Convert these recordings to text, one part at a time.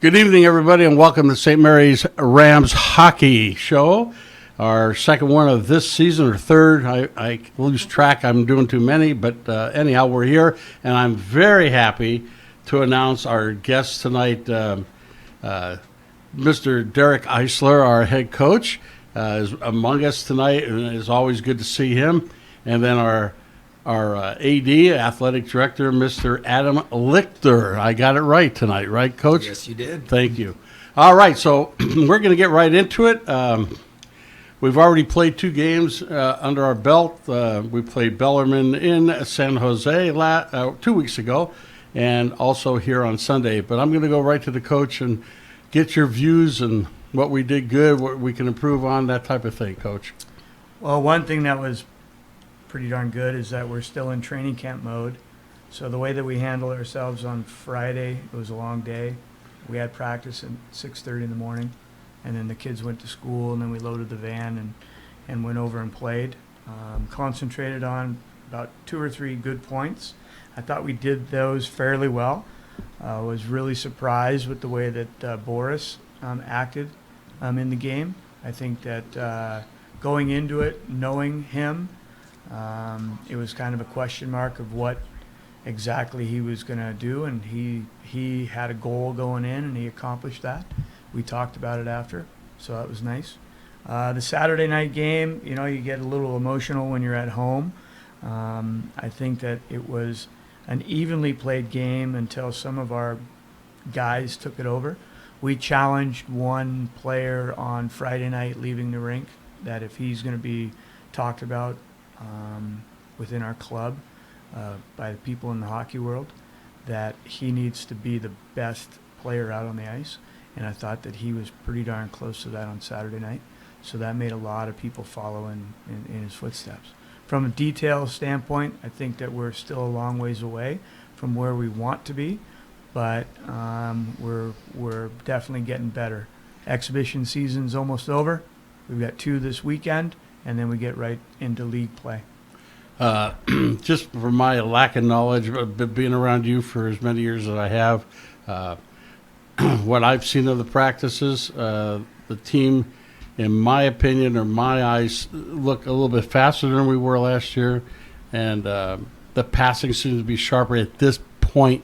Good evening, everybody, and welcome to St. Mary's Rams Hockey Show. Our second one of this season, or third. I lose track. I'm doing too many, but anyhow, we're here, and I'm very happy to announce our guest tonight, Mr. Derek Eisler, our head coach, is among us tonight, and it's always good to see him. And then our AD, athletic director, Mr. Adam Lichter. I got it right tonight, right, Coach? Yes, you did. Thank you. All right, so we're going to get right into it. We've already played 2 games under our belt. We played Bellarmine in San Jose 2 weeks ago, and also here on Sunday. But I'm going to go right to the coach and get your views and what we did good, what we can improve on, that type of thing, Coach. Well, one thing that was pretty darn good is that we're still in training camp mode. So the way that we handled ourselves on Friday, it was a long day. We had practice at 6:30 in the morning, and then the kids went to school, and then we loaded the van and went over and played. Concentrated on about 2 or 3 good points. I thought we did those fairly well. I was really surprised with the way that Boris acted in the game. I think that going into it, knowing him, it was kind of a question mark of what exactly he was going to do, and he had a goal going in, and he accomplished that. We talked about it after, so that was nice. The Saturday night game, you get a little emotional when you're at home. I think that it was an evenly played game until some of our guys took it over. We challenged one player on Friday night leaving the rink that if he's going to be talked about within our club by the people in the hockey world, that he needs to be the best player out on the ice. And I thought that he was pretty darn close to that on Saturday night. So that made a lot of people follow in his footsteps. From a detail standpoint, I think that we're still a long ways away from where we want to be, but we're definitely getting better. Exhibition season's almost over. We've got 2 this weekend, and then we get right into league play. Just for my lack of knowledge, being around you for as many years as I have, what I've seen of the practices, the team, in my opinion or my eyes, look a little bit faster than we were last year, and the passing seems to be sharper at this point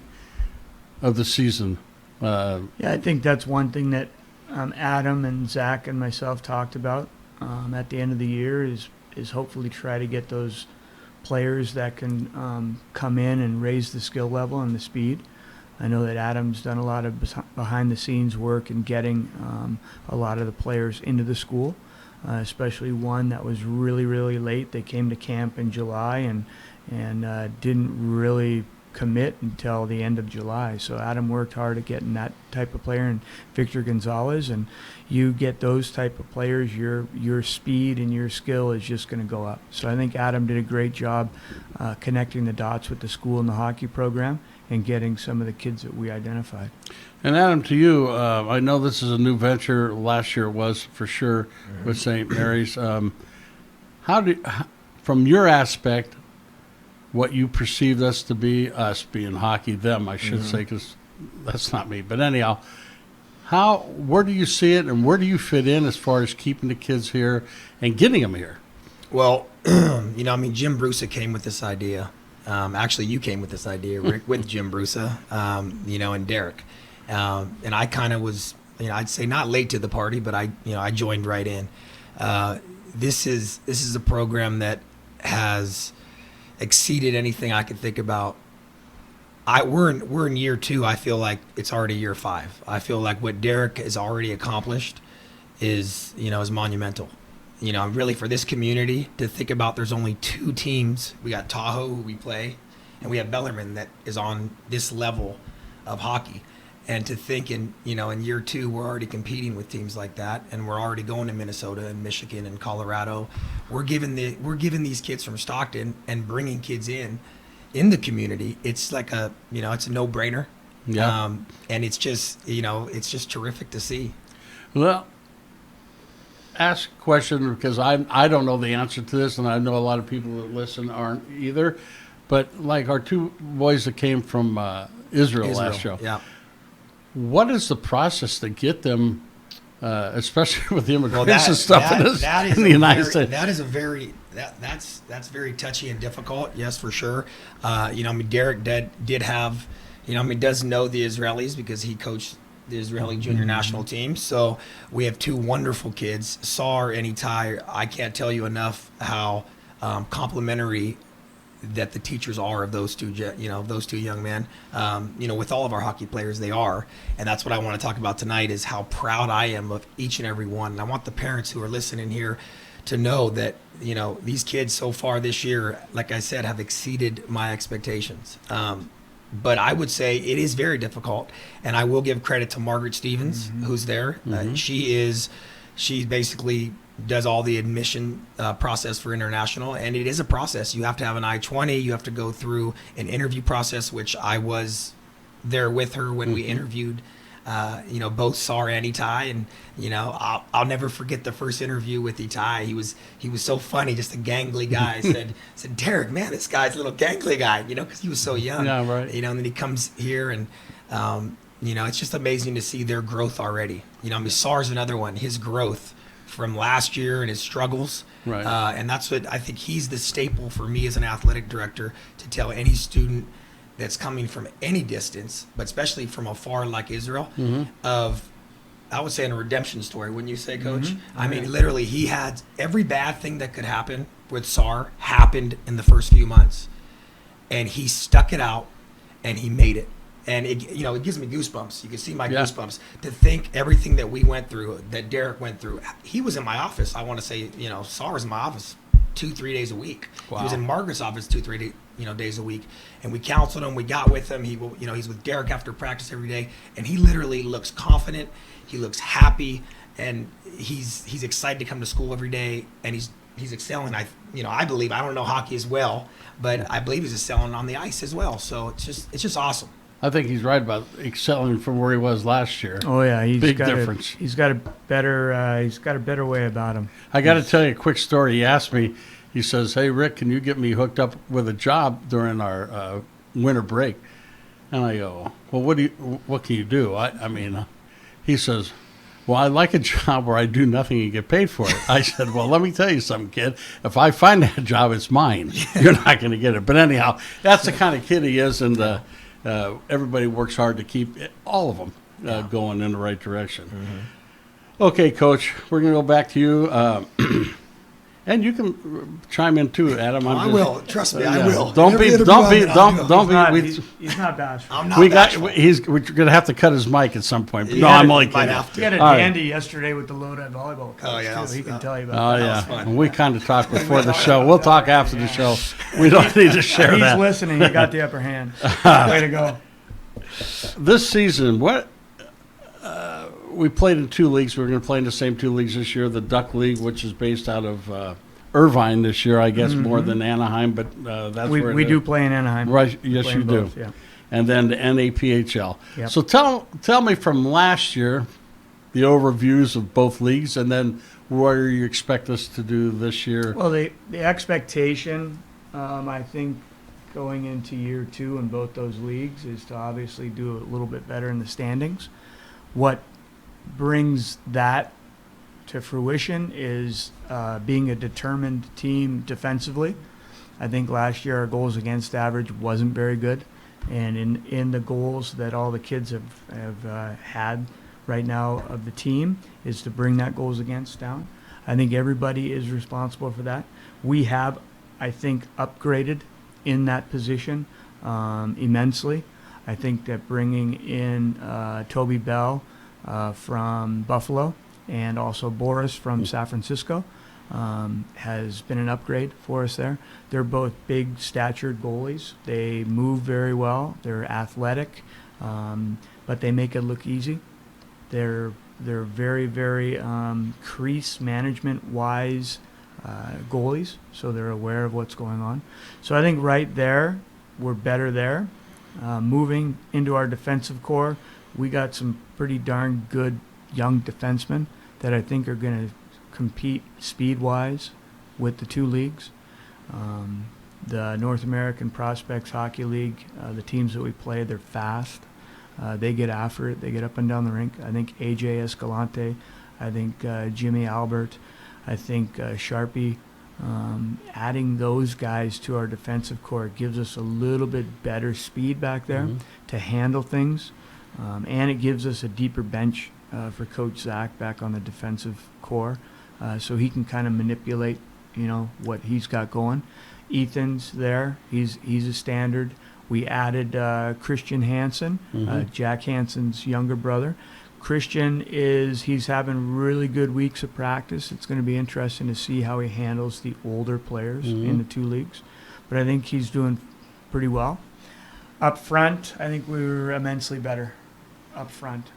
of the season. Yeah, I think that's one thing that Adam and Zach and myself talked about at the end of the year is hopefully try to get those players that can come in and raise the skill level and the speed. I know that Adam's done a lot of behind-the-scenes work in getting a lot of the players into the school, especially one that was really, really late. They came to camp in July and didn't really commit until the end of July. So Adam worked hard at getting that type of player, and Victor Gonzalez, and you get those type of players, your speed and your skill is just going to go up. So I think Adam did a great job connecting the dots with the school and the hockey program and getting some of the kids that we identified. And Adam, to you, I know this is a new venture. Last year it was for sure with St. Mary's. From your aspect, what you perceived us to be, us being hockey, them, I should say, because that's not me. But anyhow, where do you see it, and where do you fit in as far as keeping the kids here and getting them here? Well, Jim Brusa came with this idea. Actually, you came with this idea, Rick, with Jim Brusa, and Derek. And I kind of was, I'd say not late to the party, but I joined right in. This is a program that has exceeded anything I could think about. We're in year 2. I feel like it's already year 5. I feel like what Derek has already accomplished is monumental. Really for this community to think about, there's only 2 teams. We got Tahoe, who we play, and we have Bellarmine that is on this level of hockey. And to think in year 2, we're already competing with teams like that, and we're already going to Minnesota and Michigan and Colorado. We're giving these kids from Stockton and bringing kids in the community. It's like it's a no-brainer. Yeah. And it's just terrific to see. Well, ask a question, because I don't know the answer to this, and I know a lot of people that listen aren't either. But like our 2 boys that came from Israel last show. Yeah. what is the process to get them, especially with the Well, immigration stuff in is the a United very- States? That is a very that's very touchy and difficult. Yes, for sure. Derek did have, does know the Israelis because he coached the Israeli junior national team. So we have two wonderful kids, Sar and Itai. I can't tell you enough how complimentary that the teachers are of those two, those two young men. With all of our hockey players, they are, and that's what I want to talk about tonight. Is how proud I am of each and every one. And I want the parents who are listening here to know that these kids so far this year, like I said, have exceeded my expectations. But I would say it is very difficult, and I will give credit to Margaret Stevens, who's there. She basically does all the admission process for international, and it is a process. You have to have an I-20. You have to go through an interview process, which I was there with her when we interviewed, both Sar and Itai. And I'll never forget the first interview with Itai. He was so funny, just a gangly guy. said Derek, man, this guy's a little gangly guy, because he was so young. Yeah, right. And then he comes here and. It's just amazing to see their growth already. Sar's another one. His growth from last year and his struggles. Right. And that's what I think he's the staple for me as an athletic director to tell any student that's coming from any distance, but especially from afar like Israel, of, I would say, a redemption story, wouldn't you say, Coach? I mean, literally, he had every bad thing that could happen with Sar happened in the first few months. And he stuck it out and he made it. And it gives me goosebumps. You can see my goosebumps to think everything that we went through, that Derek went through. He was in my office. I want to say, Sar was in my office 2-3 days a week. Wow. He was in Margaret's office 2-3 days a week, and we counseled him. We got with him. He's with Derek after practice every day, and he literally looks confident. He looks happy, and he's excited to come to school every day, and he's excelling. I believe, I don't know hockey as well, but I believe he's excelling on the ice as well. So it's just awesome. I think he's right about excelling from where he was last year. Oh yeah, Big difference. He's got a better way about him. I got to tell you a quick story. He asked me, he says, "Hey, Rick, can you get me hooked up with a job during our winter break?" And I go, "Well, what can you do?" He says, "Well, I like a job where I do nothing and get paid for it." I said, "Well, let me tell you something, kid. If I find that job, it's mine. You're not going to get it." But anyhow, that's the kind of kid he is, and everybody works hard to keep all of them going in the right direction. Okay, Coach, we're going to go back to you. And you can chime in too, Adam. I will. Trust me, I will. Don't be. He's not bashful. I'm not We're bashful. going to have to cut his mic at some point. But Yeah, no, I'm only might kidding. have to. We had a All right. dandy yesterday with the Lodi volleyball coach, yeah, too. He can tell you Oh, about that. yeah. was fun. We kind of talked before the show. We'll talk after the show. We don't need to share He's that. listening. You got the upper hand. Way to go. This season, we played in two leagues. We're going to play in the same two leagues this year. The Duck League, which is based out of Irvine this year, I guess, more than Anaheim, but that's where We do play in Anaheim. Right, yes, Play you in do. both, yeah. And then the NAPHL. Yep. So tell me from last year the overviews of both leagues, and then what do you expect us to do this year? Well, the expectation, I think, going into year two in both those leagues is to obviously do a little bit better in the standings. What brings that to fruition is being a determined team defensively. I think last year our goals against average wasn't very good, and in the goals that all the kids have had right now of the team is to bring that goals against down. I think everybody is responsible for that. We have, I think, upgraded in that position immensely. I think that bringing in Toby Bell from Buffalo and also Boris from San Francisco has been an upgrade for us there. They're both big statured goalies. They move very well. They're athletic, but they make it look easy. They're very, very crease management wise goalies, so they're aware of what's going on. So I think right there, we're better there. Moving into our defensive core, we got some pretty darn good young defensemen that I think are going to compete speed-wise with the two leagues. The North American Prospects Hockey League, the teams that we play, they're fast. They get after it. They get up and down the rink. I think AJ Escalante, I think Jimmy Albert, I think Sharpie. Adding those guys to our defensive core gives us a little bit better speed back there to handle things, and it gives us a deeper bench for Coach Zach back on the defensive core, so he can kind of manipulate, what he's got going. Ethan's there; he's a standard. We added Christian Hansen, Jack Hansen's younger brother. Christian he's having really good weeks of practice. It's going to be interesting to see how he handles the older players in the two leagues. But I think he's doing pretty well. Up front, I think we were immensely better up front.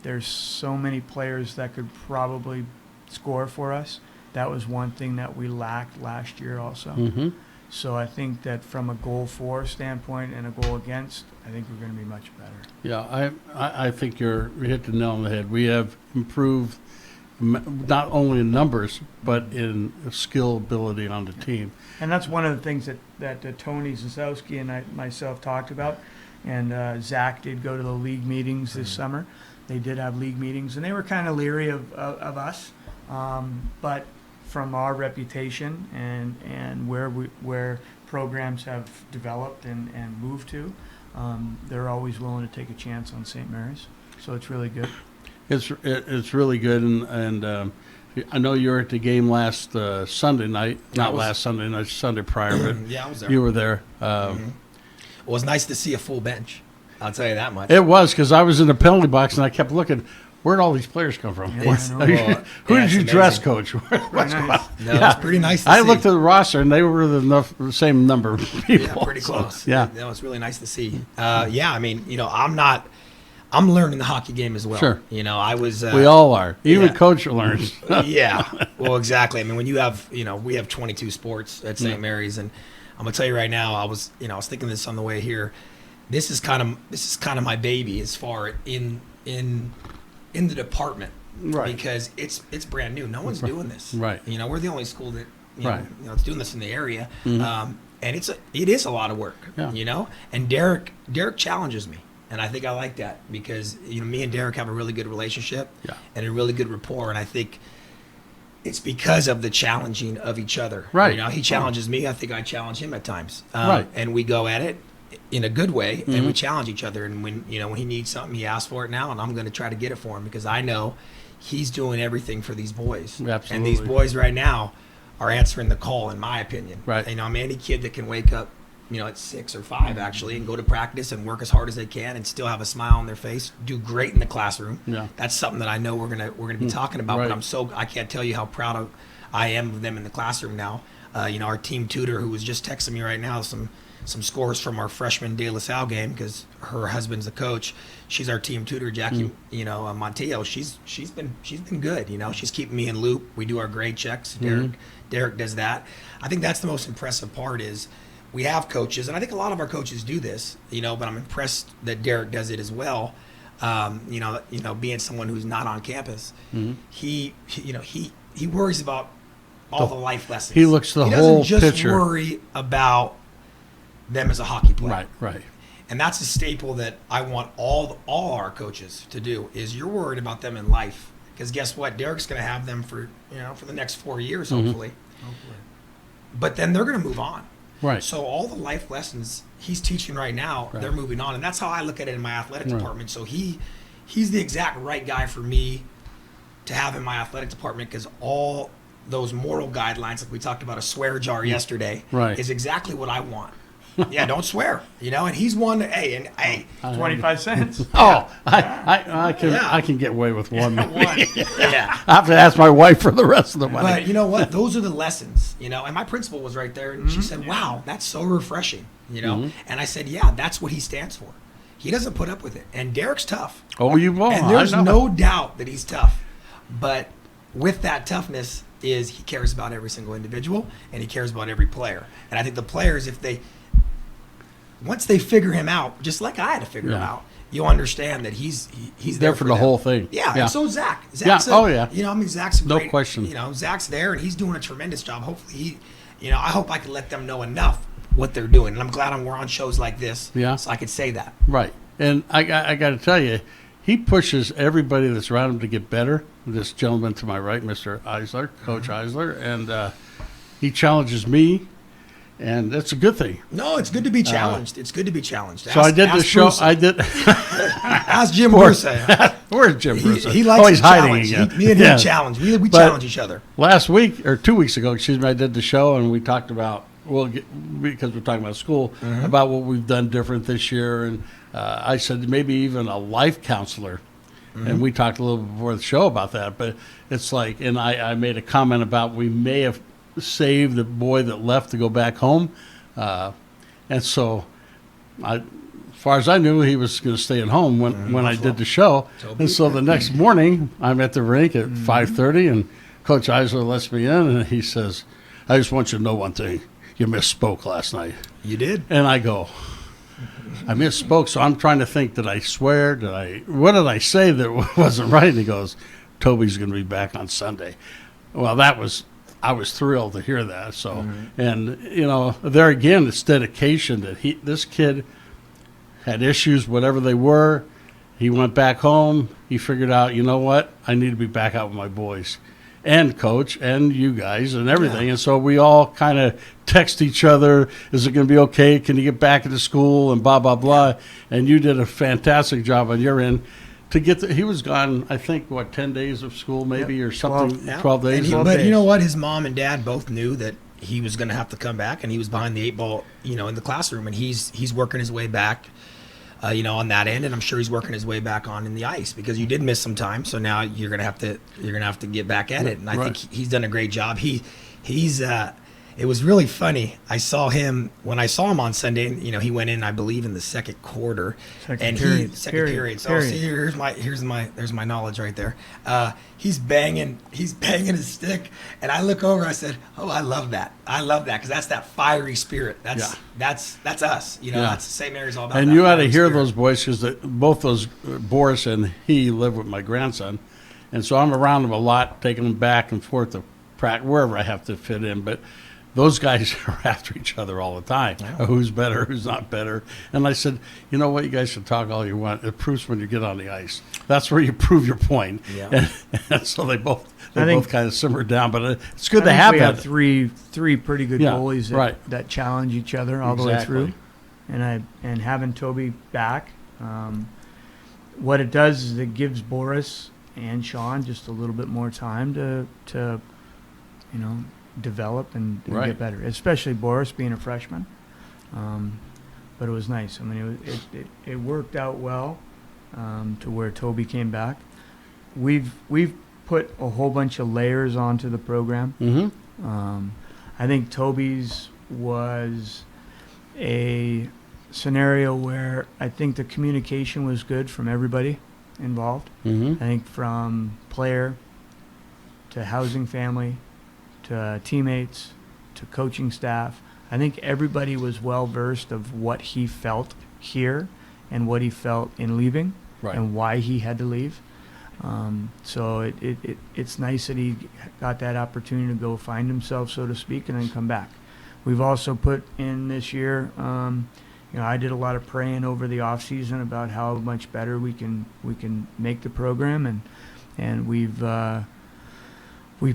There's so many players that could probably score for us. That was one thing that we lacked last year also. So I think that from a goal for standpoint and a goal against, I think we're going to be much better. Yeah, I think you hit the nail on the head. We have improved not only in numbers, but in skill ability on the team. And that's one of the things that Tony Zasowski and myself talked about. And Zach did go to the league meetings this summer. They did have league meetings, and they were kind of leery of us. But from our reputation and where programs have developed and moved to, they're always willing to take a chance on St. Mary's. So it's really good. It's really good, and I know you were at the game last Sunday night. Not last Sunday night, Sunday prior, but Yeah, I was there. you were there. It was nice to see a full bench. I'll tell you that much. It was, because I was in the penalty box and I kept looking. Where'd all these players come from? Yeah, I know. Who Yeah, did it's you dress, amazing. Coach? Very nice. No, it was pretty nice to see. I looked at the roster and they were the same number of people. Yeah, pretty So, close. yeah. That was really nice to see. Yeah, I mean, I'm learning the hockey game as well. Sure. I was. We all are. Even yeah. Coach learns. Yeah. Well, exactly. I mean, when you have, we have 22 sports at St. Mary's, and I'm gonna tell you right now, I was thinking this on the way here. This is kind of my baby as far in the department, Right. Because it's brand new. No one's doing this. Right. We're the only school that Right. it's doing this in the area, and it is a lot of work. Yeah. And Derek challenges me. And I think I like that because me and Derek have a really good relationship and a really good rapport, and I think it's because of the challenging of each other. Right. He challenges me. I think I challenge him at times. Right. And we go at it in a good way, and we challenge each other. And when he needs something, he asks for it now, and I'm going to try to get it for him because I know he's doing everything for these boys. Absolutely. And these boys right now are answering the call, in my opinion. Right. Any kid that can wake up at 6 or 5 actually, and go to practice and work as hard as they can and still have a smile on their face, do great in the classroom. Yeah. That's something that I know we're gonna be talking about. Right. But I can't tell you how proud I am of them in the classroom now. Our team tutor, who was just texting me right now, some scores from our freshman De La Salle game because her husband's the coach. She's our team tutor, Jackie. Montillo. She's been good. She's keeping me in loop. We do our grade checks. Derek does that. I think that's the most impressive part is. We have coaches, and I think a lot of our coaches do this, but I'm impressed that Derek does it as well. Being someone who's not on campus, he worries about all the life lessons. He looks the he whole doesn't just picture. worry about them as a hockey player. Right. And that's a staple that I want all our coaches to do. Is you're worried about them in life because guess what? Derek's going to have them for the next 4 years, hopefully. But then they're going to move on. Right. So all the life lessons he's teaching right now, they're moving on, and that's how I look at it in my athletic department. So he's the exact right guy for me to have in my athletic department because all those moral guidelines, like we talked about a swear jar yesterday, is exactly what I want. Yeah, don't swear. And he's one. Hey, 25 cents. Oh, I can get away with one. yeah. I have to ask my wife for the rest of the money. But you know what? Those are the lessons. And my principal was right there, and she said, "Wow, that's so refreshing." And I said, "Yeah, that's what he stands for. He doesn't put up with it." And Derek's tough. Oh, you won't. And there's no doubt that he's tough. But with that toughness is he cares about every single individual, and he cares about every player. And I think the players, once they figure him out, just like I had to figure him out, you'll understand that he's there for the them. whole thing. Yeah, and so Zach. Zach's Zach's no great, question. Zach's there, and he's doing a tremendous job. Hopefully, I hope I can let them know enough what they're doing. And I'm glad we're on shows like this, so I could say that. Right. And I got to tell you, he pushes everybody that's around him to get better. This gentleman to my right, Mr. Eisler, Coach Eisler, and he challenges me, and that's a good thing. No, it's good to be challenged. It's good to be challenged. So I did the show. Bruce. I did. Ask Jim Bruce. Where's Jim Bruce? He likes he's to hiding challenge. again. Me and him Yeah. challenge. We But- challenge each other. Last week or 2 weeks ago, excuse me, I did the show and we talked about because we're talking about school about what we've done different this year, and I said maybe even a life counselor, and we talked a little bit before the show about that. But it's like, and I made a comment about we may have saved the boy that left to go back home, and so as far as I knew, he was going to stay at home when I did the show. Toby. And so the next morning, I'm at the rink at 5:30, and Coach Eisler lets me in, and he says, "I just want you to know one thing. You misspoke last night." You did. And I go, "I misspoke." So I'm trying to think, did I swear? What did I say that wasn't right? And he goes, "Toby's going to be back on Sunday." Well, I was thrilled to hear that. So, and there again, it's dedication that this kid had issues, whatever they were. He went back home. He figured out, you know what? I need to be back out with my boys and coach and you guys and everything. Yeah. And so we all kind of text each other. Is it going to be okay? Can you get back into school? And blah, blah, blah. And you did a fantastic job on your end to get he was gone, I think, 10 days of school maybe or something, 12 days. And 12 but days. you know what? His mom and dad both knew that he was going to have to come back, and he was behind the 8 ball, in the classroom, and he's working his way back, on that end, and I'm sure he's working his way back on in the ice because you did miss some time, so now you're gonna have to get back at it, and I Right. think he's done a great job. It was really funny. I saw him when I saw him on Sunday. He went in, I believe, in the second quarter, Second period. second period. So Period. see, there's my knowledge right there. He's banging his stick, and I look over. I said, "Oh, I love that because that's that fiery spirit. That's us. Yeah. That's the same area's all about." And that you ought to fiery hear spirit. those boys because both those, Boris and he, live with my grandson. And so I'm around them a lot, taking them back and forth to practice, wherever I have to fit in. But those guys are after each other all the time. Yeah. Who's better, who's not better. And I said, you know what, you guys should talk all you want. It proves when you get on the ice. That's where you prove your point. Yeah. And so they both I think- kind of simmered down. But it's good to I think have we that. have three pretty good Yeah, goalies that, right. that challenge each other all the way Exactly. through. And having Toby back, what it does is it gives Boris and Sean just a little bit more time to develop and Right. get better. Especially Boris being a freshman. But it was nice. I mean, it worked out well to where Toby came back. We've put a whole bunch of layers onto the program. Mm-hmm. I think Toby's was a scenario where I think the communication was good from everybody involved. Mm-hmm. I think from player to housing family to teammates to coaching staff, I think everybody was well versed of what he felt here and what he felt in leaving Right. and why he had to leave. So it's nice that he got that opportunity to go find himself, so to speak, and then come back. We've also put in this year, I did a lot of praying over the off season about how much better we can make the program, and we've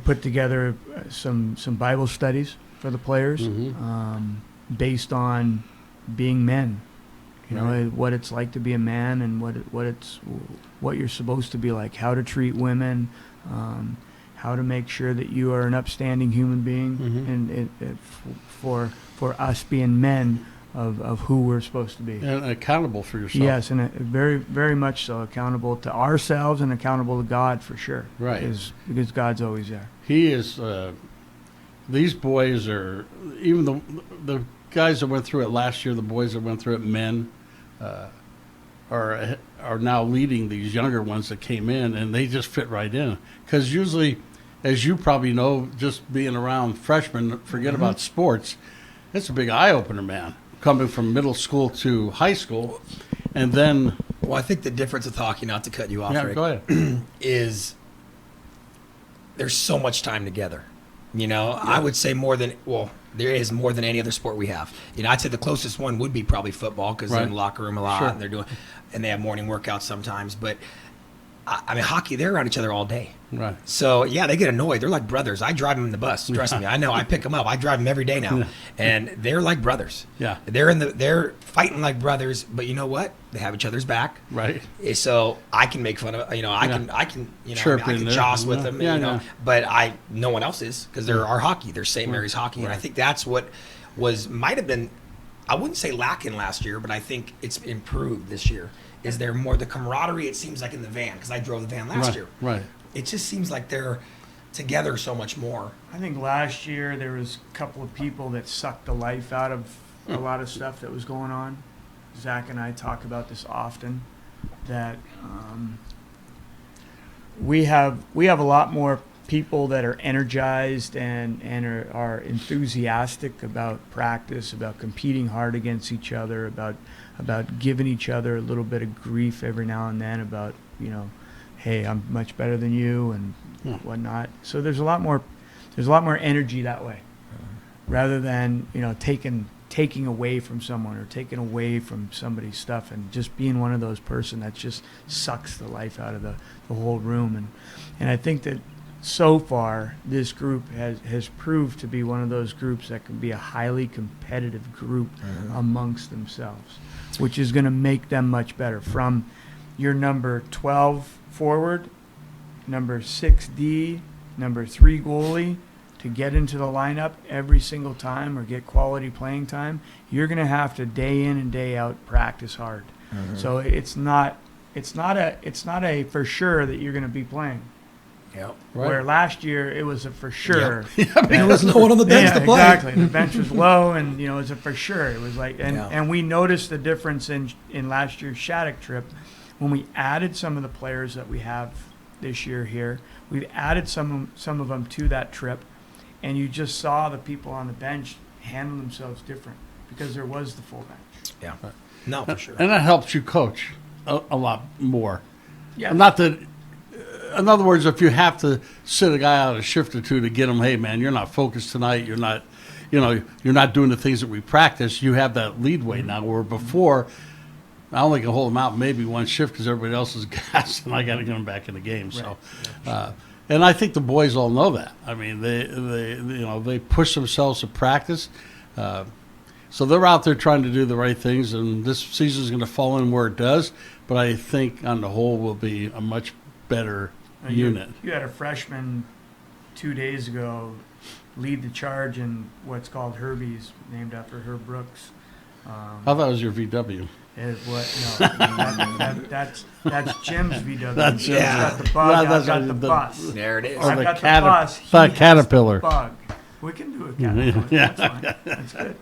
put together some Bible studies for the players Mhm. based on being men. Right. What it's like to be a man and what you're supposed to be like, how to treat women, how to make sure that you are an upstanding human being, Mhm. and for us being men of who we're supposed to be. And accountable for yourself. Yes, and very, very much so accountable to ourselves and accountable to God for sure. Right. Because God's always there. He is. These boys are even the guys that went through it last year. The boys that went through it, men, are now leading these younger ones that came in, and they just fit right in. Because usually, as you probably know, just being around freshmen, forget about sports. It's a big eye opener, man. Coming from middle school to high school, and then Well, I think the difference with hockey, not to cut you off, yeah, Rick, go ahead. is there's so much time together. I would say more than there is more than any other sport we have. You know, I'd say the closest one would be probably football because they're in the Right. locker room a lot Sure. and they have morning workouts sometimes. But I mean, hockey, they're around each other all day. Right. So yeah, they get annoyed. They're like brothers. I drive them in the bus. Trust me, I know. I pick them up. I drive them every day now, and they're like brothers. Yeah. They're fighting like brothers. But you know what? They have each other's back. Right. So I can make fun of. I Yeah. can Chirp I in can there. joss with Yeah. them. Yeah, you know, yeah. but no one else is because they're our hockey. They're St. Mary's hockey, and I Right. think that's what might have been. I wouldn't say lacking last year, but I think it's improved this year. Is there more the camaraderie? It seems like in the van because I drove the van last Right. year. Right. It just seems like they're together so much more. I think last year there was a couple of people that sucked the life out of a lot of stuff that was going on. Zach and I talk about this often, that we have a lot more people that are energized and are enthusiastic about practice, about competing hard against each other, about giving each other a little bit of grief every now and then about, you know, hey, I'm much better than you and whatnot. So there's a lot more energy that way, rather than, you know, taking away from someone or taking away from somebody's stuff and just being one of those person that just sucks the life out of the whole room. And I think that so far this group has proved to be one of those groups that can be a highly competitive group amongst themselves, which is going to make them much better. From your number 12 forward, number 6D, number 3 goalie, to get into the lineup every single time or get quality playing time, you're going to have to day in and day out practice hard. So it's not a for sure that you're going to be playing. Yeah. Right. Where last year it was a for sure. There was no one on the bench to play. Exactly. The bench was low, and you know, it was a for sure. It was like, Yeah. and we noticed the difference in last year's Shattuck trip when we added some of the players that we have this year here. We've added some of them to that trip, and you just saw the people on the bench handle themselves different because there was the full bench. Yeah. No, for sure. And that helps you coach a lot more. Yeah. Not that. In other words, if you have to sit a guy out a shift or two to get him, hey man, you're not focused tonight. You're not, you know, you're not doing the things that we practice. You have that leadway now. Where before, I only can hold them out maybe one shift because everybody else is gassed, and I got to get them back in the game. So, and I think the boys all know that. I mean, they push themselves to practice. So they're out there trying to do the right things, and this season is going to fall in where it does. But I think on the whole will be a much better unit. You had a freshman 2 days ago lead the charge in what's called Herbie's, named after Herb Brooks. I thought it was your VW. That's Jim's VW. That's He's Jim's. got the bug. Yeah, I've that's got the the- bus. There it is. Or I've the got the Caterp- bus. He the has Caterpillar. the bug. We can do a Caterpillar. Yeah. That's fine. That's good.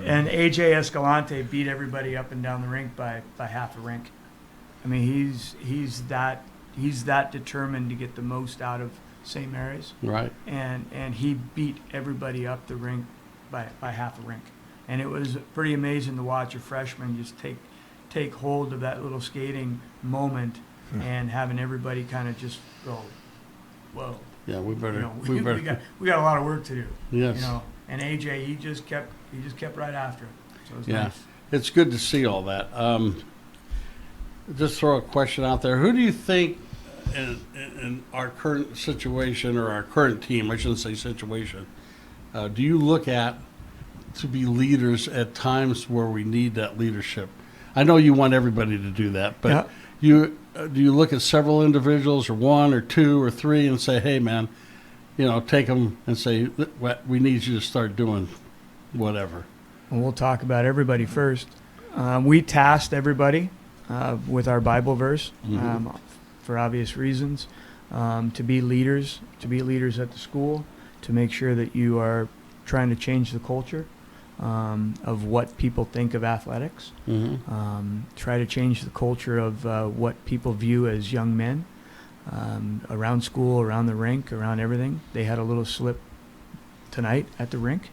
And AJ Escalante beat everybody up and down the rink by half a rink. I mean, he's that determined to get the most out of St. Mary's, Right. and he beat everybody up the rink by half a rink. And it was pretty amazing to watch a freshman just take hold of that little skating moment and having everybody kind of just go, whoa. Yeah, we better. You know, we better. we got a lot of work to do. Yes. You know, and AJ, he just kept right after it. So it was Yeah. nice. It's good to see all that. Just throw a question out there. Who do you think in our current situation or our current team, I shouldn't say situation, do you look at to be leaders at times where we need that leadership? I know you want everybody to do that, but Yeah. do you look at several individuals or one or two or three and say, hey, man, you know, take them and say, we need you to start doing whatever? Well, we'll talk about everybody first. We tasked everybody with our Bible verse for obvious reasons, to be leaders at the school, to make sure that you are trying to change the culture of what people think of athletics. Try to change the culture of what people view as young men around school, around the rink, around everything. They had a little slip tonight at the rink,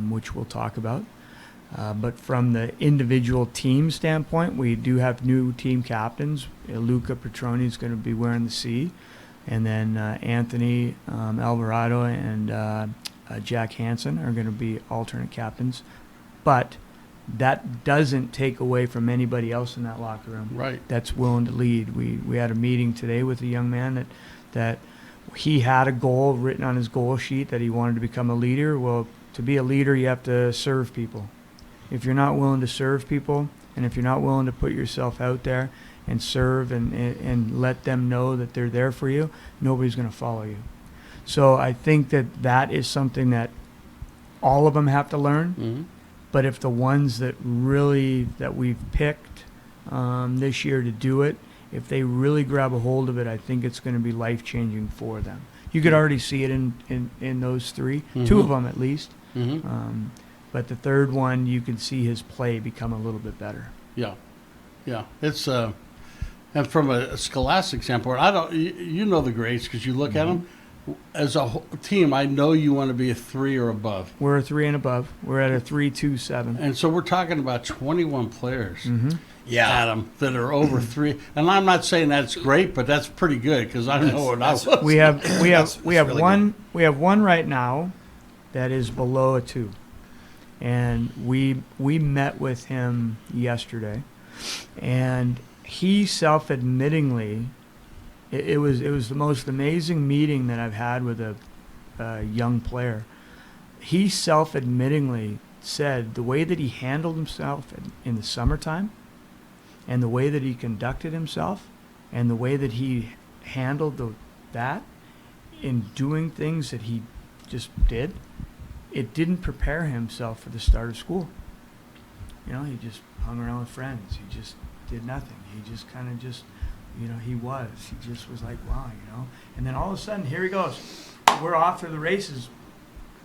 which we'll talk about. But from the individual team standpoint, we do have new team captains. Luca Petroni is going to be wearing the C, and then Anthony Alvarado and Jack Hansen are going to be alternate captains, but that doesn't take away from anybody else in that locker room Right. that's willing to lead. We had a meeting today with a young man that he had a goal written on his goal sheet that he wanted to become a leader. Well, to be a leader, you have to serve people. If you're not willing to serve people, and if you're not willing to put yourself out there and serve and let them know that they're there for you, nobody's going to follow you. So I think that is something that all of them have to learn. Mm-hmm. But if the ones that we've picked this year to do it, if they really grab a hold of it, I think it's going to be life-changing for them. You could already see it in those three, two of them at least. Mm-hmm. But the third one, you can see his play become a little bit better. Yeah. It's and from a scholastic standpoint, you know the grades because you look at them. As a whole team, I know you want to be a 3 or above. We're a 3 and above. We're at a 3.27. And so we're talking about 21 players, Yeah. Adam, that are over 3. And I'm not saying that's great, but that's pretty good because I know what I was. We have really one right now that is below a 2, and we met with him yesterday, and he self-admittingly, it was the most amazing meeting that I've had with a young player. He self-admittingly said the way that he handled himself in the summertime, and the way that he conducted himself, and the way that he handled that in doing things that he just did, it didn't prepare himself for the start of school. You know, he just hung around with friends. He just did nothing. He just kind of just, he just was like, wow, And then all of a sudden, here he goes. We're off to the races,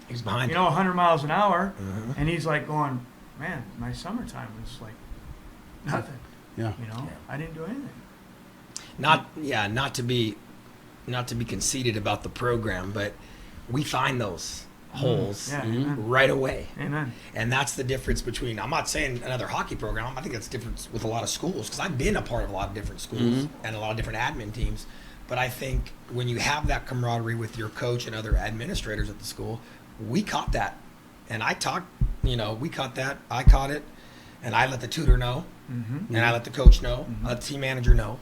He's behind. 100 miles an hour. Mhm. And he's like going, man, my summertime was like nothing. Yeah. I didn't do anything. Not to be conceited about the program, but we find those holes Yeah, amen. right away. Amen. And that's the difference between, I'm not saying another hockey program, I think that's the difference with a lot of schools, because I've been a part of a lot of different schools and a lot of different admin teams. But I think when you have that camaraderie with your coach and other administrators at the school, we caught that. And we caught that, I caught it, and I let the tutor know, Mm-hmm. and I let the coach know, I let the team manager know,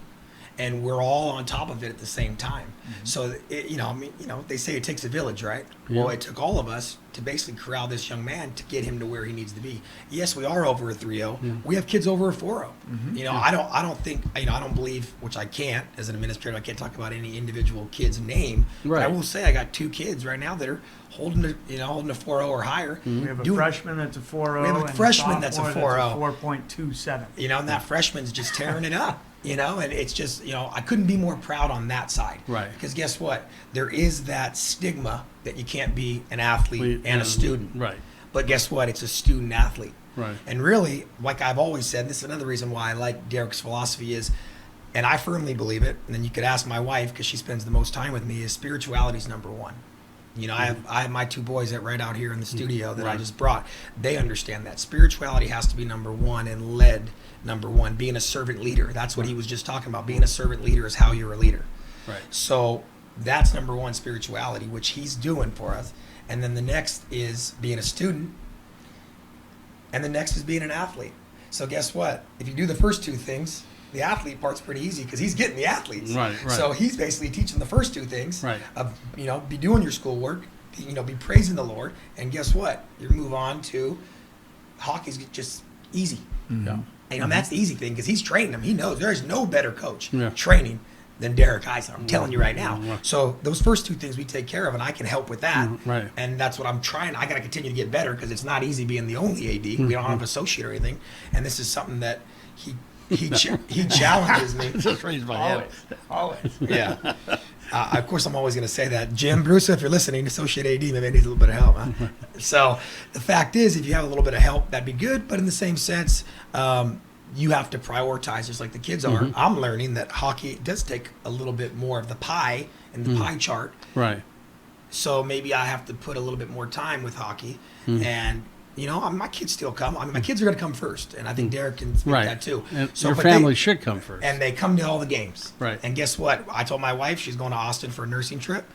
and we're all on top of it at the same time. So, they say it takes a village, right? Yeah. Well, it took all of us to basically corral this young man to get him to where he needs to be. Yes, we are over a 3-0. Yeah. We have kids over a 4-0. I don't believe, which I can't as an administrator, I can't talk about any individual kid's name. Right. But I will say I got 2 kids right now that are holding a 4-0 or higher. We have a Doing- freshman that's a 4.0. We have a and freshman that's a sophomore 4.0. 4.27. And that freshman's just tearing it up, and it's just, I couldn't be more proud on that side. Right. Because guess what? There is that stigma that you can't be an athlete and a student. Right. But guess what? It's a student athlete. Right. And really, like I've always said, this is another reason why I like Derek's philosophy is, and I firmly believe it, and then you could ask my wife because she spends the most time with me, is spirituality is number one. I have my 2 boys that right out here in the studio that I Right. just brought. They understand that spirituality has to be number one and led number one. Being a servant leader, that's what he was just talking about. Being a servant leader is how you're a leader. Right. So that's number one, spirituality, which he's doing for us. And then the next is being a student, and the next is being an athlete. So guess what? If you do the first 2 things, the athlete part's pretty easy because he's getting the athletes. Right. So he's basically teaching the first 2 things Right. of, be doing your schoolwork, be praising the Lord, and guess what? You move on to hockey's just easy. Yeah. And that's the easy thing because he's training them. He knows there's no better coach Yeah. training than Derek Eisen. I'm telling you right now. Yeah. So those first 2 things we take care of, and I can help with that. Right. And that's what I'm trying. I got to continue to get better because it's not easy being the only AD. We don't have an associate or anything. And this is something that he challenges me. Just raised my hand. Always. Yeah. Of course, I'm always going to say that. Jim Bruce, if you're listening, associate AD, maybe I need a little bit of help. Huh? So the fact is, if you have a little bit of help, that'd be good. But in the same sense, you have to prioritize just like the kids are. I'm learning that hockey does take a little bit more of the pie in the pie chart. Right. So maybe I have to put a little bit more time with hockey. And, my kids still come. My kids are going to come first. And I think Derek can speak Right. that too. And So, your but family should come first. and they come to all the games. Right. And guess what? I told my wife she's going to Austin for a nursing trip.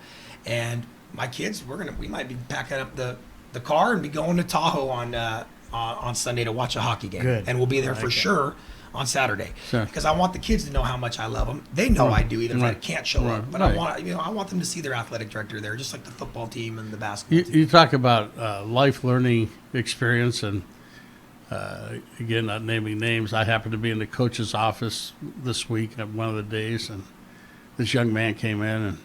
And my kids, we might be packing up the car and be going to Tahoe on Sunday to watch a hockey game. Good. And we'll be there I for like that. sure on Saturday. Sure. Because I want the kids to know how much I love them. They know I do, even if I Right. can't show up. Right. But Right. I want them to see their athletic director there, just like the football team and the basketball You, team. you talk about life learning experience, and again, not naming names. I happened to be in the coach's office this week at one of the days, and this young man came in and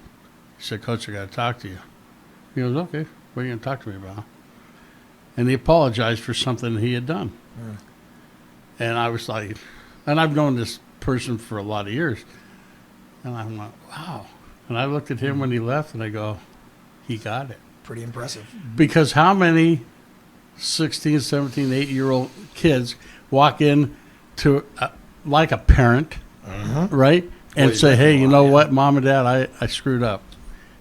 he said, "Coach, I got to talk to you." He goes, "Okay, what are you going to talk to me about?" And he apologized for something he had done. And I was like, and I've known this person for a lot of years, and I'm like, wow. And I looked at him when he left, and I go, he got it. Pretty impressive. Because how many 16, 17, 8-year-old kids walk in to, like a parent, right? And Well, say, hey, you know yeah. what, Mom and Dad, I screwed up.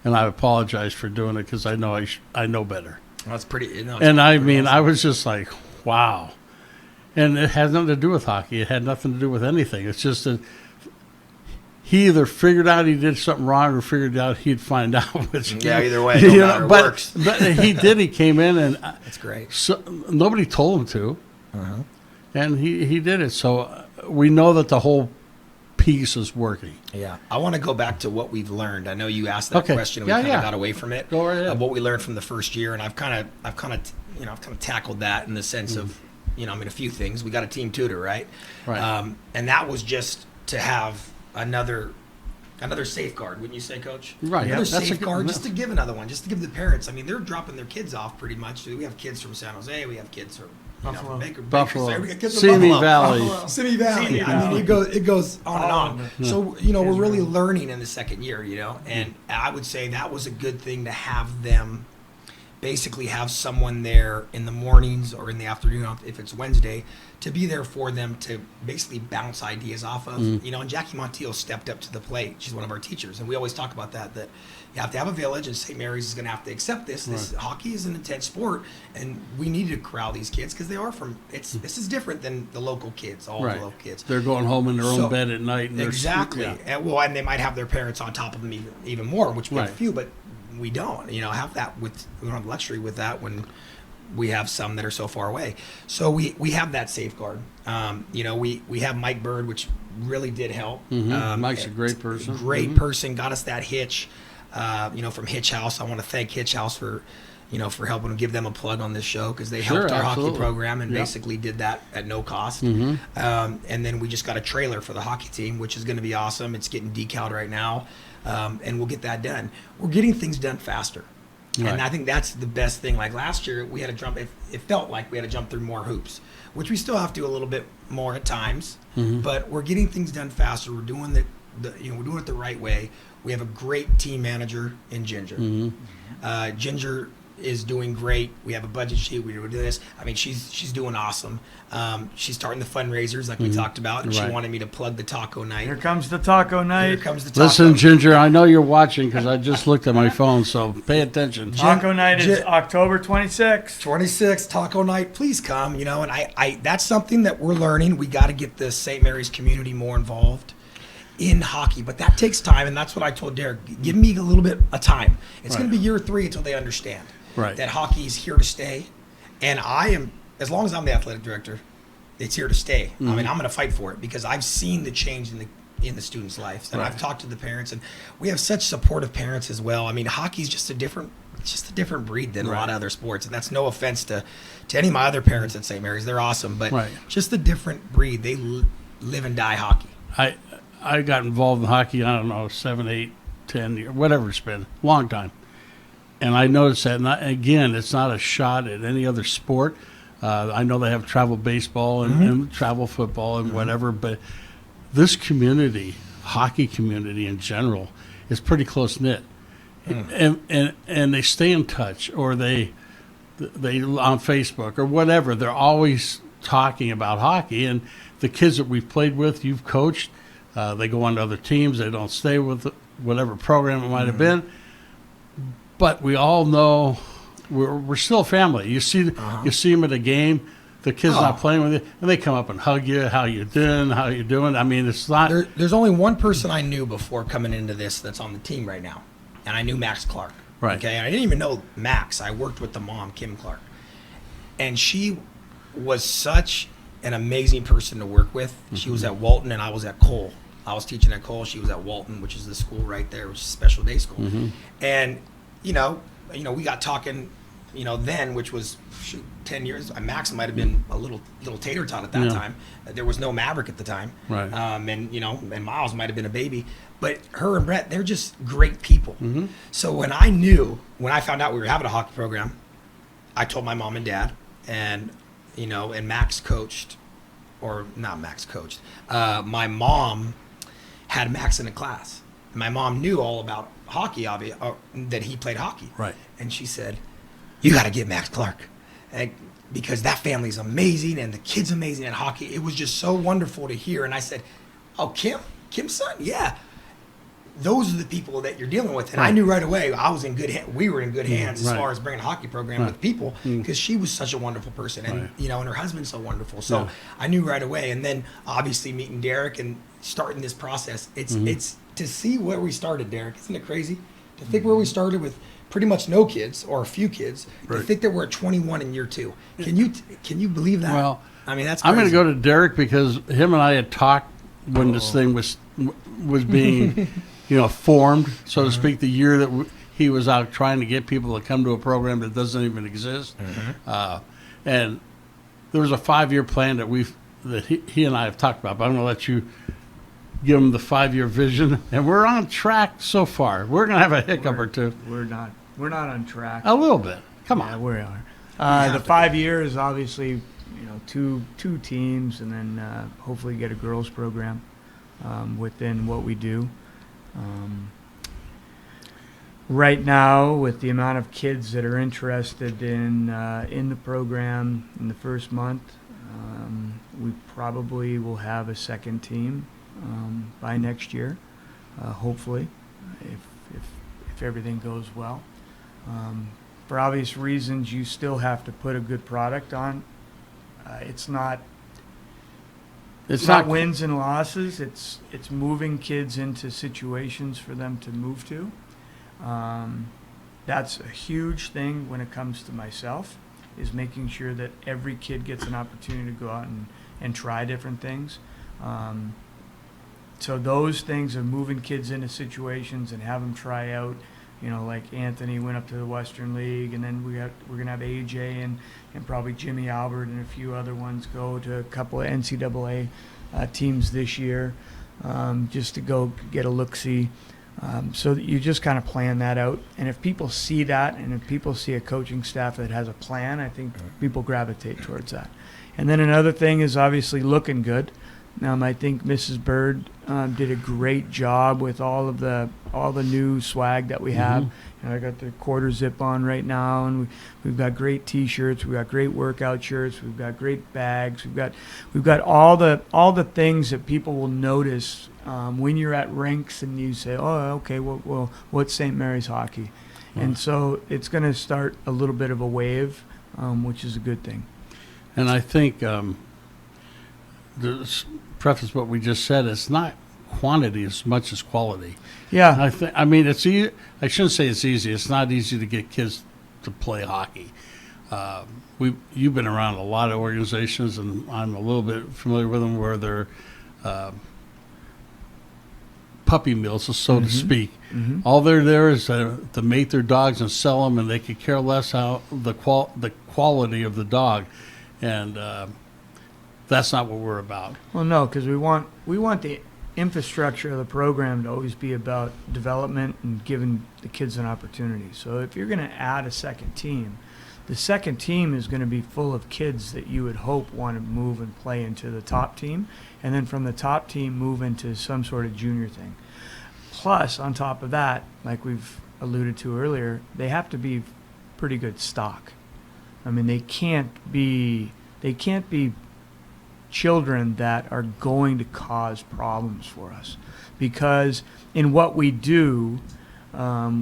And I apologize for doing it because I know I know better. That's pretty. No, And I mean, I was just like, wow. And it has nothing to do with hockey. It had nothing to do with anything. It's just that he either figured out he did something wrong or figured out he'd find out. Which, Yeah, either way, no matter, it but, works. but he did. He came in and That's great. so, nobody told him to. Uh-huh. And he did it. So we know that the whole piece is working. Yeah, I want to go back to what we've learned. I know you asked that Okay. question, and we Yeah, kind of yeah. got away from it. Go right ahead. What we learned from the first year, and I've kind of tackled that in the sense of, a few things. We got a team tutor, right? Right. And that was just to have another safeguard, wouldn't you say, Coach? Right, yeah, Another that's a good- safeguard, just to give another one, just to give the parents. I mean, they're dropping their kids off pretty much. We have kids from San Jose. We have kids from Buffalo. Buffalo. We got kids from Simi Buffalo. Valley. Simi Valley. Simi I mean, Valley. it goes on and All on. of it. So we're Kids really really- learning in the second year, and I would say that was a good thing to have them basically have someone there in the mornings or in the afternoon if it's Wednesday to be there for them to basically bounce ideas off of. And Jackie Montiel stepped up to the plate. She's one of our teachers, and we always talk about that you have to have a village, and St. Mary's is going to have to accept this. Hockey is an intense sport, and we need to corral these kids because they are this is different than the local kids, all Right. the local kids. They're going home in their own So- bed at night. And they're- Exactly. yeah. And they might have their parents on top of them even more, which we have a Right. few, but we don't. Have that we don't have luxury with that when we have some that are so far away. So we have that safeguard. We have Mike Bird, which really did help. Mike's a great person. Great person. Got us that hitch. From Hitch House. I want to thank Hitch House for helping to give them a plug on this show because they Sure, helped our hockey absolutely. program and Yep. basically did that at no cost. And then we just got a trailer for the hockey team, which is going to be awesome. It's getting decaled right now, and we'll get that done. We're getting things done faster. Right. And I think that's the best thing. Like last year, we had to jump. It felt like we had to jump through more hoops, which we still have to do a little bit more at times. But we're getting things done faster. We're doing we're doing it the right way. We have a great team manager in Ginger. Ginger is doing great. We have a budget sheet. We do this. I mean, she's doing awesome. She's starting the fundraisers like we talked about, and she Right. wanted me to plug the taco night. Here comes the taco Here night. comes the taco. Listen, Ginger, I know you're watching because I just looked at my phone, so pay attention. Taco night is J- October 26th. 26 taco night, please come. And I that's something that we're learning. We got to get the St. Mary's community more involved in hockey, but that takes time, and that's what I told Derek. Give me a little bit of time. It's going to be year 3 until they understand Right. that hockey is here to stay, and I am, as long as I'm the athletic director, it's here to stay. I mean, I'm going to fight for it because I've seen the change in the students' lives, and Right. I've talked to the parents, and we have such supportive parents as well. I mean, hockey's just a different breed than a lot of other sports, and that's no offense to any of my other parents at St. Mary's. They're awesome, but Right. just a different breed. They live and die hockey. I got involved in hockey, I don't know, 7, 8, 10 years, whatever it's been, long time. And I noticed that, and again, it's not a shot at any other sport. I know they have travel baseball and travel football and whatever, but this community, hockey community in general, is pretty close-knit. And they stay in touch, or they on Facebook or whatever, they're always talking about hockey. And the kids that we've played with, you've coached, they go on to other teams. They don't stay with whatever program it might have been. But we all know we're still a family. You see them at a game, the kid's not playing with you, and they come up and hug you. How you doing? How you doing? I mean, it's not. There's only one person I knew before coming into this that's on the team right now, and I knew Max Clark. Right. Okay, and I didn't even know Max. I worked with the mom, Kim Clark, and she was such an amazing person to work with. She was at Walton, and I was at Cole. I was teaching at Cole. She was at Walton, which is the school right there, which is a special day school. And you know, we got talking. Then, which was 10 years. Max might have been a little tater tot at that Yeah. time. There was no Maverick at the time, Right. and Miles might have been a baby. But her and Brett, they're just great people. So when I found out we were having a hockey program, I told my mom and dad, and and Max coached, or not Max coached. My mom had Max in a class. My mom knew all about hockey, that he played hockey. Right. And she said, "You got to get Max Clark, because that family's amazing and the kid's amazing at hockey." It was just so wonderful to hear. And I said, "Oh, Kim's son, yeah." Those are the people that you're dealing with, and I Right. knew right away I was in good hands. We were in good hands as Right. far as bringing a hockey program Right. with people, because she was such a wonderful person, and Right. and her husband's so wonderful. So Yeah. I knew right away. And then obviously meeting Derek and starting this process, it's to see where we started, Derek. Isn't it crazy to think where we started with pretty much no kids or a few kids? To Right. think that we're at 21 in year 2. Can you believe that? Well, I mean, that's I'm going to crazy. go to Derek because him and I had talked when this thing was being, formed, so to speak. The year that he was out trying to get people to come to a program that doesn't even exist, and there was a 5-year plan that he and I have talked about. But I'm going to let you give him the 5-year vision, and we're on track so far. We're going to have a hiccup or two, We're not on track. a little bit. Come Yeah, on. we are. have The to 5 years, obviously, two teams, and then hopefully get a girls program within what we do. Right now, with the amount of kids that are interested in the program in the first month, we probably will have a second team by next year, hopefully, if everything goes well. For obvious reasons, you still have to put a good product on. It's not wins and losses. It's moving kids into situations for them to move to. That's a huge thing when it comes to myself, is making sure that every kid gets an opportunity to go out and try different things. So those things of moving kids into situations and have them try out, like Anthony went up to the Western League, and then we're gonna have AJ and probably Jimmy Albert and a few other ones go to a couple of NCAA teams this year, just to go get a look-see. So that you just kind of plan that out. And if people see that, and if people see a coaching staff that has a plan, I think people gravitate towards that. And then another thing is obviously looking good. I think Mrs. Bird did a great job with all the new swag that we have. I got the quarter zip on right now, and we've got great T-shirts, we've got great workout shirts, we've got great bags, we've got all the things that people will notice when you're at rinks and you say, oh, okay, well what's St. Mary's hockey? And so it's going to start a little bit of a wave, which is a good thing. And I think to preface what we just said, it's not quantity as much as quality. Yeah. I mean, it's easy. I shouldn't say it's easy. It's not easy to get kids to play hockey. You've been around a lot of organizations, and I'm a little bit familiar with them, where they're puppy mills, so to speak. All they're there is to mate their dogs and sell them, and they could care less how the quality of the dog, and that's not what we're about. Well, no, because we want the infrastructure of the program to always be about development and giving the kids an opportunity. So if you're going to add a second team, the second team is going to be full of kids that you would hope want to move and play into the top team, and then from the top team move into some sort of junior thing. Plus, on top of that, like we've alluded to earlier, they have to be pretty good stock. I mean, they can't be children that are going to cause problems for us, because in what we do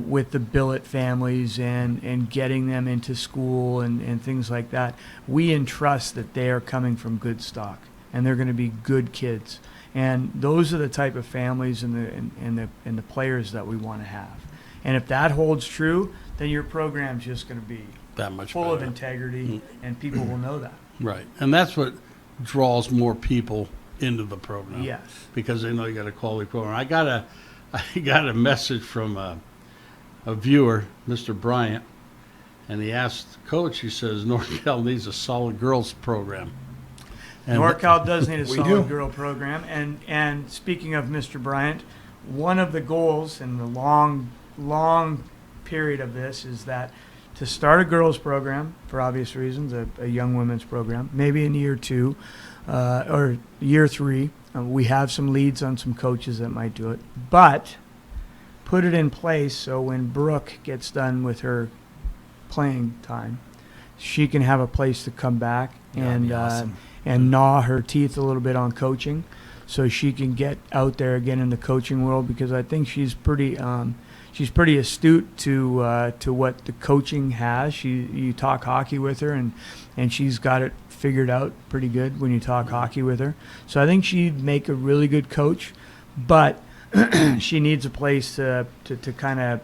with the billet families and getting them into school and things like that, we entrust that they are coming from good stock and they're going to be good kids, and those are the type of families and the players that we want to have. And if that holds true, then your program's just going to be That much full of better. integrity, and people will know that. Right. And that's what draws more people into the program. Yes. Because they know you got a quality program. I got a message from a viewer, Mr. Bryant, and he asked the coach, he says, NorCal needs a solid girls program. And NorCal does need a We solid do. girl program, and speaking of Mr. Bryant, one of the goals in the long period of this is that to start a girls program, for obvious reasons, a young women's program, maybe in year 2 or year 3, we have some leads on some coaches that might do it, but put it in place so when Brooke gets done with her playing time, she can have a place to come back That'd and be awesome. and gnaw her teeth a little bit on coaching, so she can get out there again in the coaching world, because I think she's pretty astute to what the coaching has. You talk hockey with her, and she's got it figured out pretty good when you talk hockey with her. So I think she'd make a really good coach, but she needs a place to kind of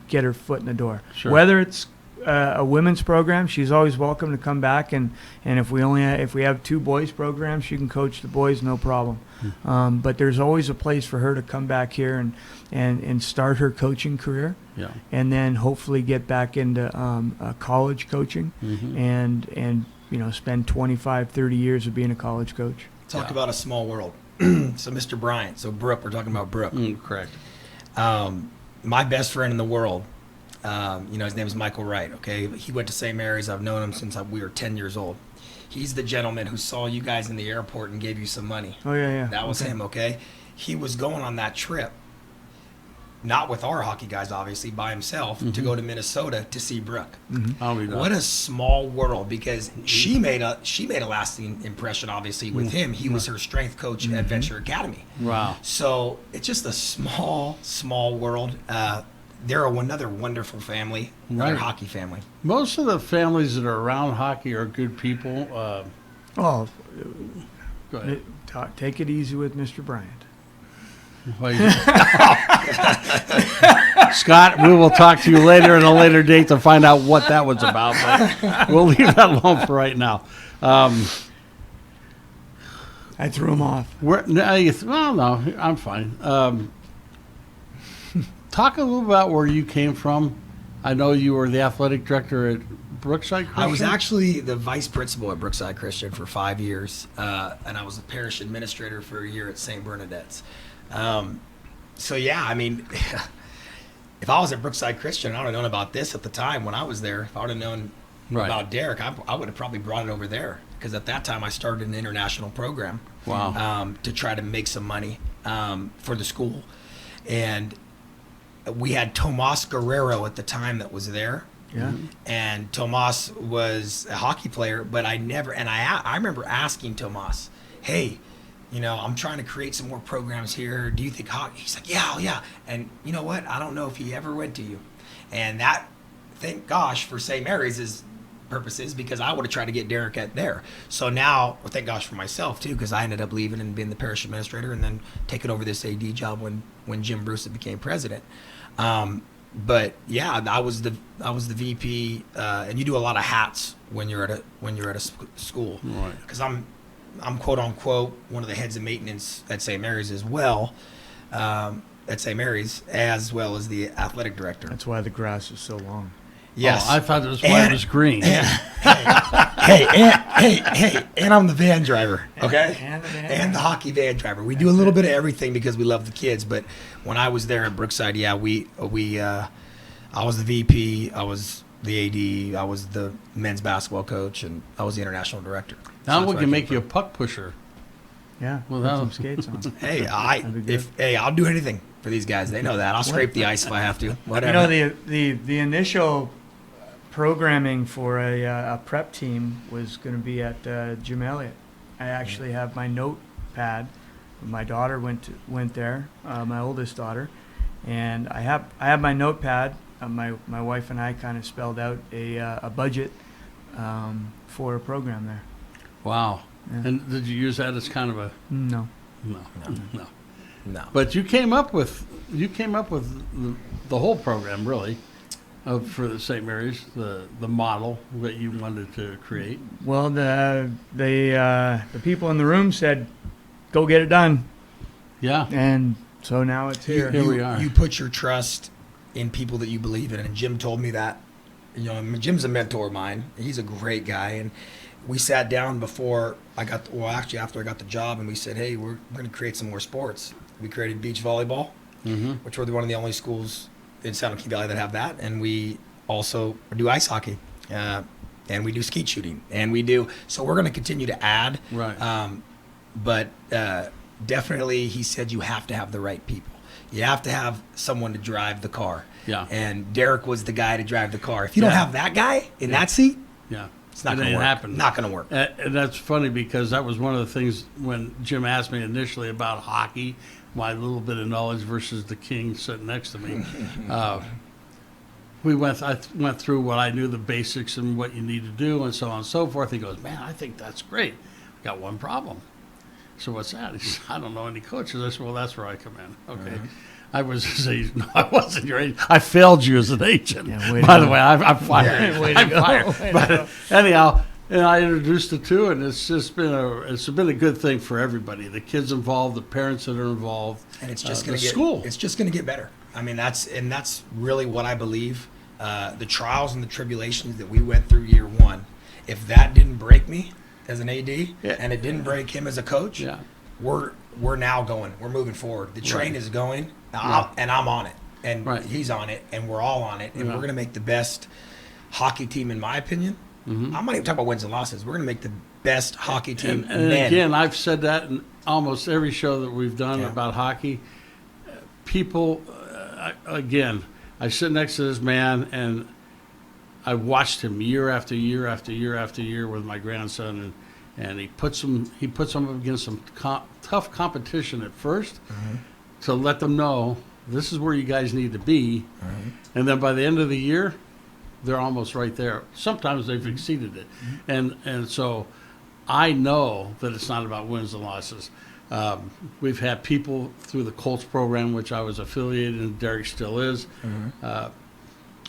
get her foot in the door. Sure. Whether it's a women's program, she's always welcome to come back, and if we have 2 boys programs, she can coach the boys, no problem. But there's always a place for her to come back here and start her coaching career, Yeah. and then hopefully get back into college coaching, Mhm. and spend 25, 30 years of being a college coach. Talk Yeah. about a small world. So Mr. Bryant, so Brooke, we're talking about Brooke. Correct. My best friend in the world, his name is Michael Wright, okay? He went to St. Mary's. I've known him since we were 10 years old. He's the gentleman who saw you guys in the airport and gave you some money. Oh yeah, yeah. That was Okay. him, okay? He was going on that trip, not with our hockey guys, obviously, by himself, to go to Minnesota to see Brooke. I'll be What a small world, because she made a lasting impression, obviously, with him. He was her strength coach at Venture Academy. Wow. So it's just a small world. They're another wonderful family, another Right. hockey family. Most of the families that are around hockey are good people. Oh, Go ahead. take it easy with Mr. Bryant. Well, you- Scott, we will talk to you later at a later date to find out what that was about. But we'll leave that alone for right now. I threw him off. No, I'm fine. Talk a little about where you came from. I know you were the athletic director at Brookside Christian. I was actually the vice principal at Brookside Christian for 5 years, and I was the parish administrator for a year at St. Bernadette's. So yeah, I mean, if I was at Brookside Christian, I would have known about this at the time when I was there. If I would have known Right. about Derek, I would have probably brought it over there, because at that time I started an international program. Wow. To try to make some money for the school, and we had Tomas Guerrero at the time that was there. Yeah. And Tomas was a hockey player, but I remember asking Tomas, hey, I'm trying to create some more programs here. Do you think hockey? He's like, yeah. And you know what? I don't know if he ever went to you. And that, thank gosh for St. Mary's purposes, because I would have tried to get Derek at there. So now, thank gosh for myself too, because I ended up leaving and being the parish administrator, and then taking over this AD job when Jim Bruce became president. But yeah, I was the VP, and you do a lot of hats when you're at a school, Right. because I'm quote unquote one of the heads of maintenance at St. Mary's as well, at St. Mary's, as well as the athletic director. That's why the grass is so long. Yes. Oh, I thought it was why it was green. Hey, and I'm the van driver, okay? And the van And the hockey van driver. We do a little bit of everything because we love the kids. But when I was there at Brookside, yeah, I was the VP, I was the AD, I was the men's basketball coach, and I was the international director. Now So we that's where can I make came you a puck pusher. Yeah. Well, Put that- some skates on. from. Hey, That'd be good. I'll do anything for these guys. They know that. I'll scrape the ice if I have to. Whatever. The initial programming for a prep team was going to be at Jim Elliott. I actually have my notepad. My daughter went there, my oldest daughter, and I have my notepad. My wife and I kind of spelled out a budget for a program there. Wow. Yeah. And did you use that as kind of a No. no? No. But you came up with the whole program, really. for the St. Mary's, the model that you wanted to create? Well, the people in the room said, "Go get it done," Yeah. and so now it's here. Here we are. You put your trust in people that you believe in, and Jim told me that. You know, Jim's a mentor of mine. He's a great guy, and we sat down before after I got the job, and we said, "Hey, we're going to create some more sports." We created beach volleyball, which we're one of the only schools in San Joaquin Valley that have that, and we also do ice hockey, and we do skeet shooting, and we do. So we're going to continue to add. Right. But definitely, he said you have to have the right people. You have to have someone to drive the car. Yeah. And Derek was the guy to drive the car. If you don't Yeah. have that guy in that seat, Yeah. it's not It going to ain't work. happening. Not going to work. And that's funny because that was one of the things when Jim asked me initially about hockey, my little bit of knowledge versus the king sitting next to me. I went through what I knew, the basics and what you need to do and so on and so forth. He goes, "Man, I think that's great. Got one problem." So what's that? He said, "I don't know any coaches." I said, "Well, that's where I come in." Okay. I was no, I wasn't your agent. I failed you as an agent. Yeah, way to By the go. way, I'm fired. Yeah, way to I'm go. fired. Way to But go. anyhow, and I introduced the two, and it's just been a good thing for everybody. The kids involved, the parents that are involved, And it's just the going to get school. It's just going to get better. I mean, that's really what I believe. The trials and the tribulations that we went through year one, if that didn't break me as an AD, Yeah. and it didn't break him as a coach, Yeah. we're now going. We're moving forward. The train Right. is going, Yeah. and I'm on it, and Right. he's on it, and we're all on it, and Yeah. we're going to make the best hockey team, in my opinion. Mm-hmm. I'm not even talking about wins and losses. We're going to make the best hockey team. And men. again, I've said that in almost every show that we've done Yeah. about hockey. People, again, I sit next to this man, and I watched him year after year after year after year with my grandson, and he puts them up against some tough competition at 1st to let them know this is where you guys need to be, and then by the end of the year, they're almost right there. Sometimes they've exceeded it, and so I know that it's not about wins and losses. We've had people through the Colts program, which I was affiliated, and Derek still is.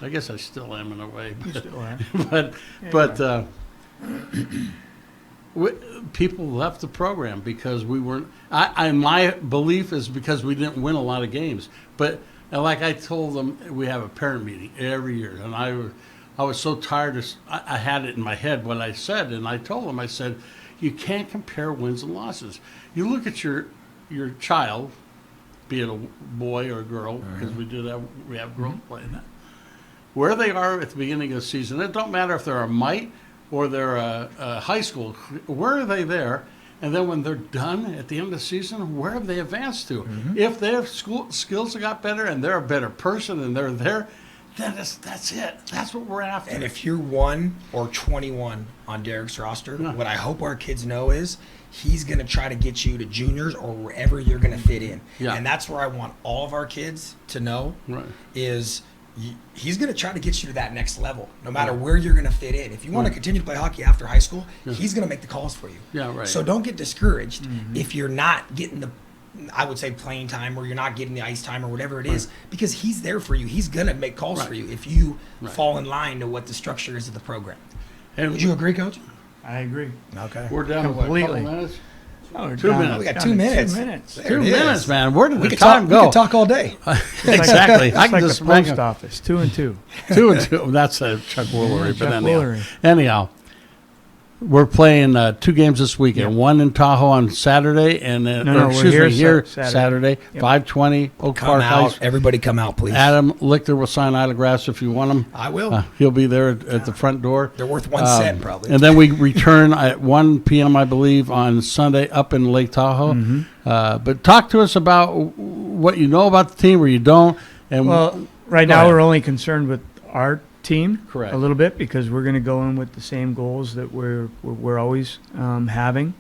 I guess I still am in a way, You still are. but people left the program because we weren't. My belief is because we didn't win a lot of games. But like I told them, we have a parent meeting every year, and I was so tired. I had it in my head what I said, and I told them, I said, you can't compare wins and losses. You look at your child, be it a boy or a girl, because we do that. We have girls playing that. Where they are at the beginning of the season, it don't matter if they're a mite or they're a high school. Where are they there? And then when they're done at the end of the season, where have they advanced to? If their skills have got better and they're a better person and they're there, then that's it. That's what we're after. And if you're 1 or 21 on Derek's roster, Yeah. what I hope our kids know is he's going to try to get you to juniors or wherever you're going to fit in. Yeah. And that's where I want all of our kids to know Right. is he's going to try to get you to that next level, no matter where you're going to fit in. If you want to continue to play hockey after high school, he's going to make the calls for you. Yeah, right. So don't get discouraged if you're not getting the, I would say, playing time, or you're not getting the ice time or whatever it is, because he's there for you. He's going to make calls for Right. you if you Right. fall in line to what the structure is of the program. And Would you agree, Coach? I agree. Okay. we're down to what, a Completely. couple minutes? Oh, we're 2 down- minutes. We got down 2 to minutes. 2 minutes. There 2 it is. minutes, man. Where did We the could time talk. go? We could talk all day. Exactly. It's I can like just the make post office, 2 and 2. 2 and 2. That's a Chuck Woolery. Chuck But Woolery. anyhow, we're playing 2 games this weekend. Yeah. One in Tahoe on Saturday, and then No, or we're excuse here me, here Saturday. Saturday, Yep. 5:20 Oak Come Park High out. School. Everybody come out, please. Adam Lichter will sign autographs if you want them. I will. He'll be there at the front door. They're worth 1 cent, probably. And then we return at 1 p.m., I believe, on Sunday up in Lake Tahoe. Mm-hmm. But talk to us about what you know about the team or you don't. And Well, right Go now ahead. we're only concerned with our team, Correct. a little bit, because we're going to go in with the same goals that we're always having.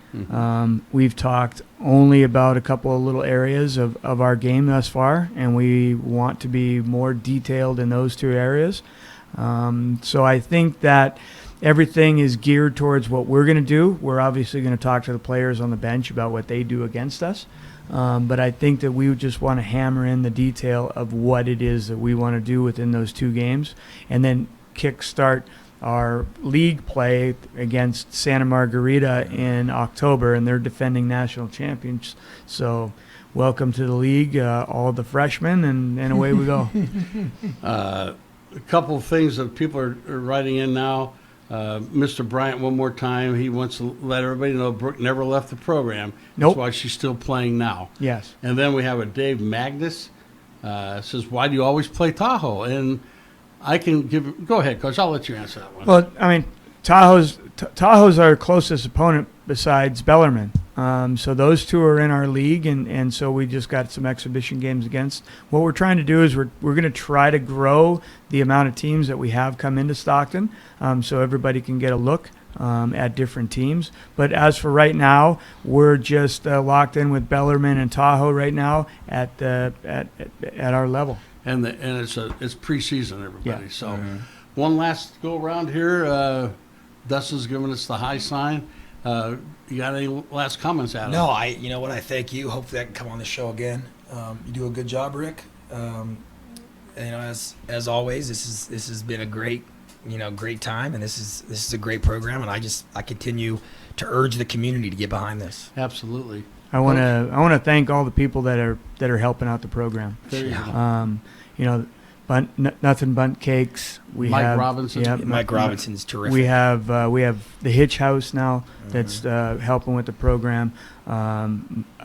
We've talked only about a couple of little areas of our game thus far, and we want to be more detailed in those 2 areas. So I think that everything is geared towards what we're going to do. We're obviously going to talk to the players on the bench about what they do against us. But I think that we would just want to hammer in the detail of what it is that we want to do within those 2 games, and then kickstart our league play against Santa Margarita in October, and they're defending national champions. So welcome to the league, all the freshmen, and away we go. A couple of things that people are writing in now. Mr. Bryant, one more time, he wants to let everybody know Brooke never left the program. Nope. That's why she's still playing now. Yes. And then we have a Dave Magnus, says, why do you always play Tahoe? And I can go ahead, Coach, I'll let you answer that one. Well, I mean, Tahoe's our closest opponent besides Bellarmine. So those 2 are in our league, and so we just got some exhibition games against. What we're trying to do is we're going to try to grow the amount of teams that we have come into Stockton, so everybody can get a look at different teams. But as for right now, we're just locked in with Bellarmine and Tahoe right now at our level. And it's preseason, everybody. Yeah. So one last go around here. Dustin's giving us the high sign. You got any last comments, Adam? No, you know what? I thank you. Hopefully, I can come on the show again. You do a good job, Rick. You know, as always, this has been a great time, and this is a great program, and I continue to urge the community to get behind this. Absolutely. I want to thank all the people that are helping out the program. There you go. You know, Nothing Bunt Cakes. We Mike have Robinson. Yeah, Mike Robinson's terrific. We have the Hitch House now that's helping with the program.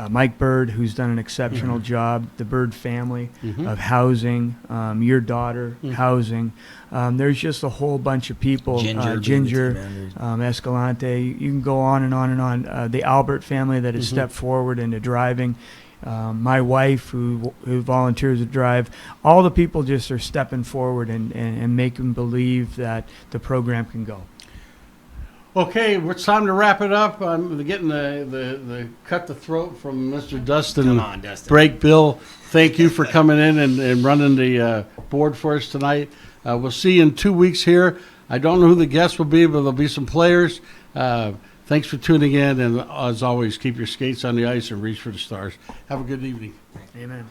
Mike Bird, who's done an exceptional job. The Bird family of housing. Your daughter housing. There's just a whole bunch of people. Ginger, Escalante. You can go on and on and on. The Albert family that has stepped forward into driving. My wife, who volunteers to drive, all the people just are stepping forward and making believe that the program can go. Okay, it's time to wrap it up. I'm getting the cut the throat from Mr. Dustin. Come on, Dustin. Break Bill. Thank you for coming in and running the board for us tonight. We'll see you in 2 weeks here. I don't know who the guests will be, but there'll be some players. Thanks for tuning in, and as always, keep your skates on the ice and reach for the stars. Have a good evening. Amen.